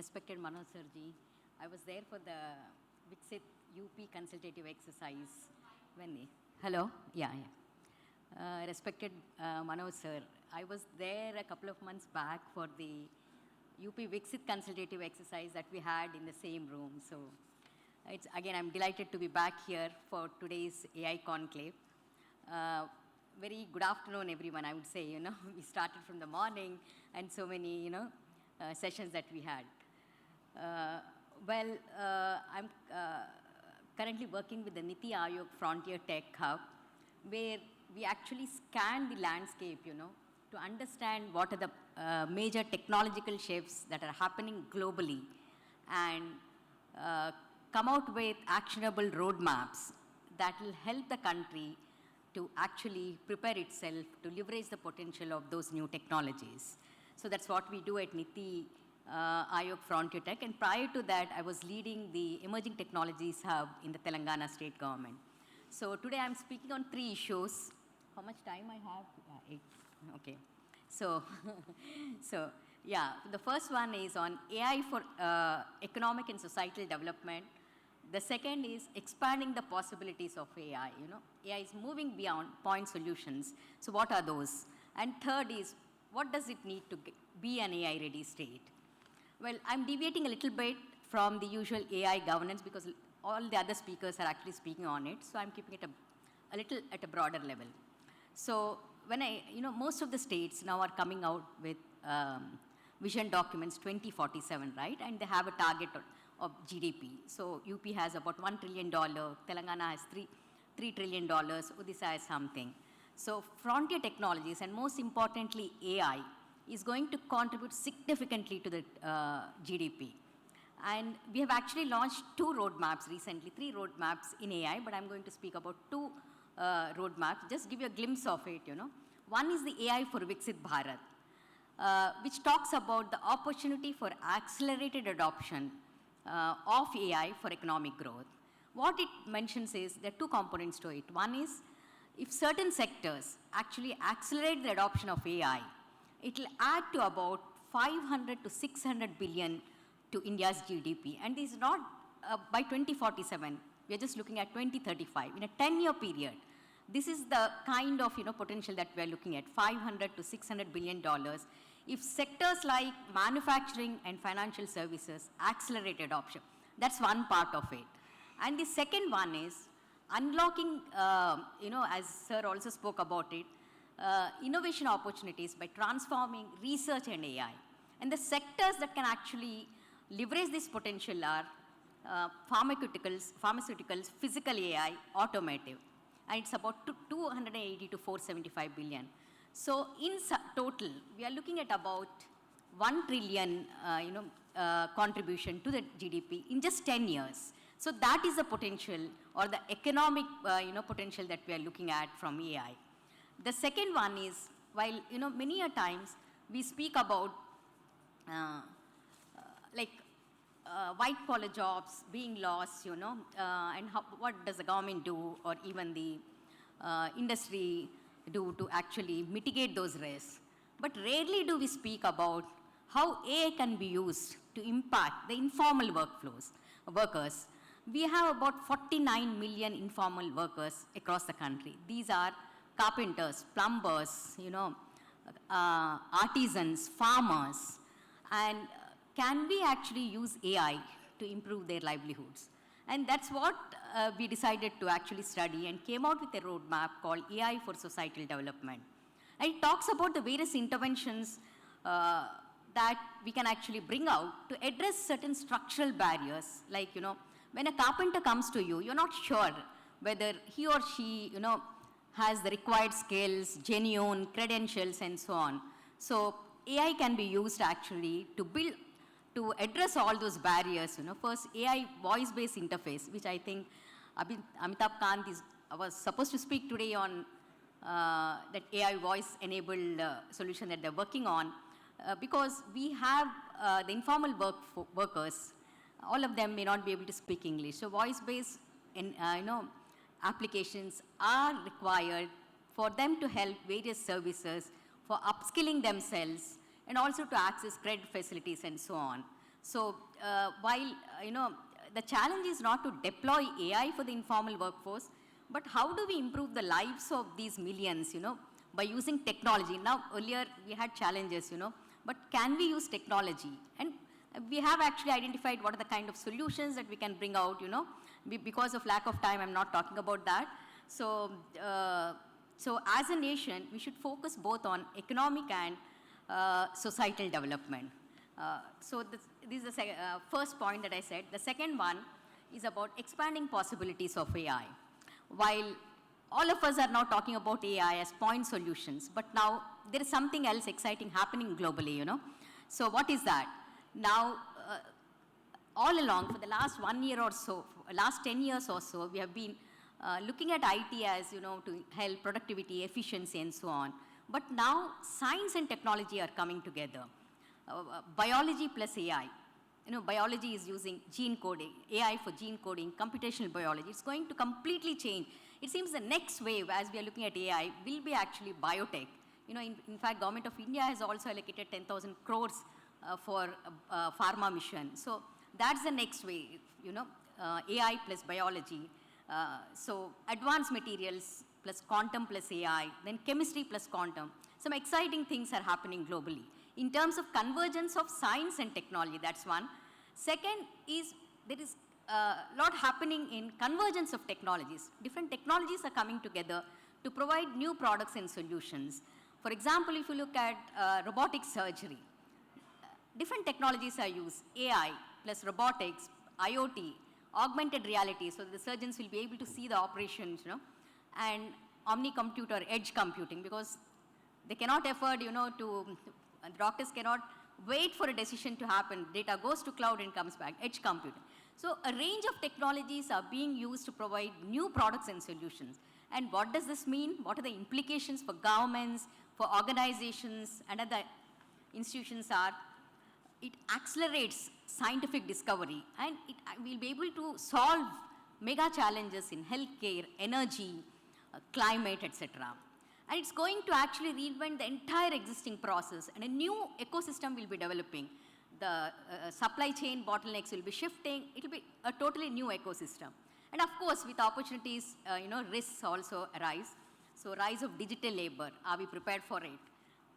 respected Manoj Sirji. I was there for the Viksit UP consultative exercise. Hello? Yeah, yeah. Respected Manoj sir, I was there a couple of months back for the UP Viksit consultative exercise that we had in the same room. So again, I'm delighted to be back here for today's AI Conclave. Very good afternoon, everyone, I would say, we started from the morning and so many, sessions that we had. I'm currently working with the NITI Aayog Frontier Tech Hub, where we actually scan the landscape, to understand what are the major technological shifts that are happening globally and come out with actionable roadmaps that will help the country to actually prepare itself to leverage the potential of those new technologies. So that's what we do at NITI Aayog Frontier Tech. And prior to that, I was leading the Emerging Technologies Hub in the Telangana state government. So today I'm speaking on 3 issues. How much time I have? 8. Okay. So, the first one is on AI for economic and societal development. The second is expanding the possibilities of AI. AI is moving beyond point solutions. So what are those? And third is, what does it need to be an AI-ready state? Well, I'm deviating a little bit from the usual AI governance because all the other speakers are actually speaking on it. So I'm keeping it a little at a broader level. So when most of the states now are coming out with vision documents 2047, right? And they have a target of GDP. So UP has about $1 trillion, Telangana has $3 trillion, Odisha has something. So frontier technologies and most importantly AI is going to contribute significantly to the GDP. And we have actually launched 2 roadmaps recently, 3 roadmaps in AI, but I'm going to speak about 2 roadmaps, just give you a glimpse of it, One is the AI for Viksit Bharat, which talks about the opportunity for accelerated adoption of AI for economic growth. What it mentions is there are 2 components to it. One is if certain sectors actually accelerate the adoption of AI, it will add to about 500 to 600 billion to India's GDP. And this is not by 2047. We are just looking at 2035. In a 10-year period, this is the kind of potential that we are looking at, 500 to 600 billion dollars. If sectors like manufacturing and financial services accelerate adoption, that's one part of it. And the second one is unlocking, as Sir also spoke about it, innovation opportunities by transforming research and AI. And the sectors that can actually leverage this potential are pharmaceuticals, physical AI, automotive. And it's about 280 to 475 billion. So in total, we are looking at about 1 trillion, contribution to the GDP in just 10 years. So that is the potential or the economic, potential that we are looking at from AI. The second one is, while, many a times we speak about white collar jobs being lost, and what does the government do or even the industry do to actually mitigate those risks. But rarely do we speak about how AI can be used to impact the informal workers. We have about 49 million informal workers across the country. These are carpenters, plumbers, artisans, farmers. And can we actually use AI to improve their livelihoods? And that's what we decided to actually study and came out with a roadmap called AI for Societal Development. And it talks about the various interventions that we can actually bring out to address certain structural barriers. Like, when a carpenter comes to you, you're not sure whether he or she, has the required skills, genuine credentials, and so on. So AI can be used actually to address all those barriers. First, AI voice-based interface, which I think Amitabh Kant was supposed to speak today on that AI voice-enabled solution that they're working on, because we have the informal workers, all of them may not be able to speak English. So voice-based, applications are required for them to help various services for upskilling themselves and also to access credit facilities and so on. So while, the challenge is not to deploy AI for the informal workforce, but how do we improve the lives of these millions, by using technology? Now, earlier we had challenges, but can we use technology? And we have actually identified what are the kind of solutions that we can bring out, because of lack of time, I'm not talking about that. So, so as a nation, we should focus both on economic and societal development. So this is the first point that I said. The second one is about expanding possibilities of AI. While all of us are now talking about AI as point solutions, but now there is something else exciting happening globally, So what is that? Now, all along for the last 1 year or so, last 10 years or so, we have been looking at IT as, to help productivity, efficiency, and so on. But now science and technology are coming together. Biology plus AI. Biology is using gene coding, AI for gene coding, computational biology. It's going to completely change. It seems the next wave, as we are looking at AI, will be actually biotech. In fact, Government of India has also allocated 10,000 crores for pharma mission. So that's the next wave, AI plus biology. So advanced materials plus quantum plus AI, then chemistry plus quantum. Some exciting things are happening globally. In terms of convergence of science and technology, that's one. Second is there is a lot happening in convergence of technologies. Different technologies are coming together to provide new products and solutions. For example, if you look at robotic surgery, different technologies are used, AI plus robotics, IoT, augmented reality, so the surgeons will be able to see the operations, and omni-compute or edge computing, because they cannot afford, doctors cannot wait for a decision to happen. Data goes to cloud and comes back, edge computing. So a range of technologies are being used to provide new products and solutions. And what does this mean? What are the implications for governments, for organizations, and other institutions are? It accelerates scientific discovery, and we'll be able to solve mega challenges in healthcare, energy, climate, etc. And it's going to actually reinvent the entire existing process, and a new ecosystem will be developing. The supply chain bottlenecks will be shifting. It will be a totally new ecosystem. And of course, with opportunities, risks also arise. So rise of digital labor, are we prepared for it?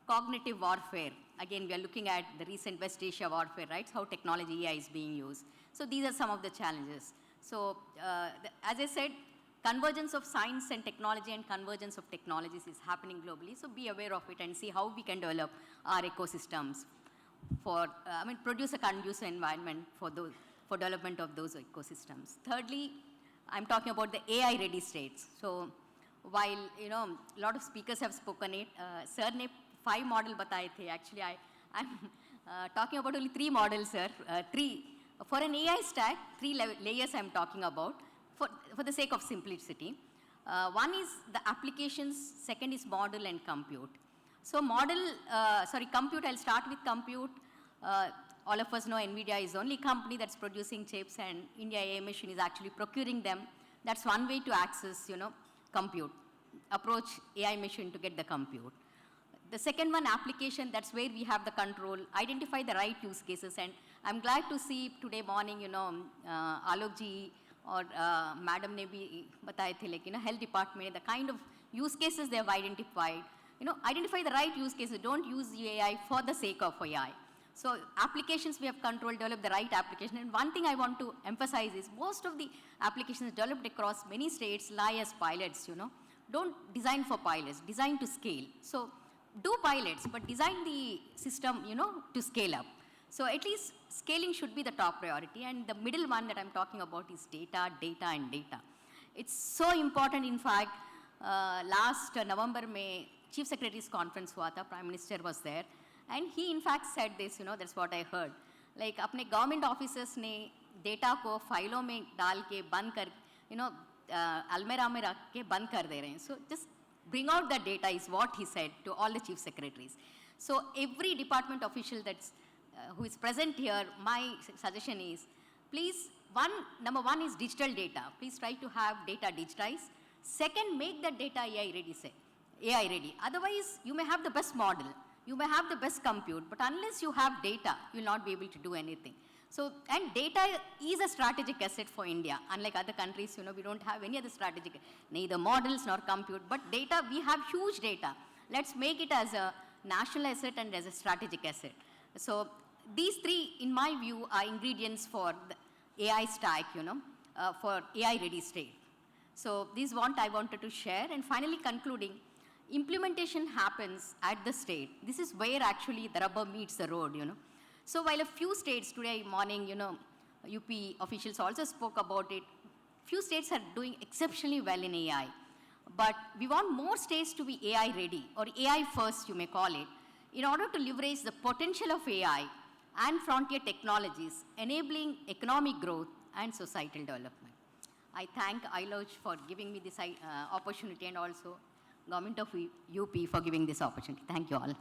Cognitive warfare, again, we are looking at the recent West Asia warfare, right? How technology AI is being used. So these are some of the challenges. So as I said, convergence of science and technology and convergence of technologies is happening globally. So be aware of it and see how we can develop our ecosystems for, produce a conducive environment for development of those ecosystems. Thirdly, I'm talking about the AI ready states. So while, a lot of speakers have spoken it, sir ne 5 model bataye the. Actually, I'm talking about only 3 models, sir. 3. For an AI stack, 3 layers I'm talking about for the sake of simplicity. One is the applications, second is model and compute. So compute, I'll start with compute. All of us know NVIDIA is the only company that's producing chips, and India AI Machine is actually procuring them. That's one way to access, compute. Approach AI machine to get the compute. The second one, application, that's where we have the control, identify the right use cases. And I'm glad to see today morning, Alok ji or Madam ne bhi bataye the, like, health department, the kind of use cases they have identified. Identify the right use cases. Don't use AI for the sake of AI. So applications we have control, develop the right application. And one thing I want to emphasize is most of the applications developed across many states lie as pilots, Don't design for pilots, design to scale. So do pilots, but design the system, to scale up. So at least scaling should be the top priority. And the middle one that I'm talking about is data, data, and data. It's so important. In fact, last November, May, Chief Secretary's conference hua tha, Prime Minister was there. And he in fact said this, that's what I heard. Like, apne government officers ne data ko fileon mein dal ke band kar, almirah mein rakh ke band kar de rahe hain. So just bring out the data is what he said to all the chief secretaries. So every department official that's who is present here, my suggestion is, please, number one is digital data. Please try to have data digitized. Second, make the data AI ready. Otherwise, you may have the best model, you may have the best compute, but unless you have data, you will not be able to do anything. So, and data is a strategic asset for India. Unlike other countries, we don't have any other strategic, neither models nor compute, but data, we have huge data. Let's make it as a national asset and as a strategic asset. So, these three, in my view, are ingredients for the AI stack, for AI ready state. So, this is what I wanted to share. And finally concluding, implementation happens at the state. This is where actually the rubber meets the road, So while a few states today morning, UP officials also spoke about it, few states are doing exceptionally well in AI. But we want more states to be AI ready, or AI first you may call it, in order to leverage the potential of AI and frontier technologies, enabling economic growth and societal development. I thank ILOJ for giving me this opportunity, and also Government of UP for giving this opportunity. Thank you all.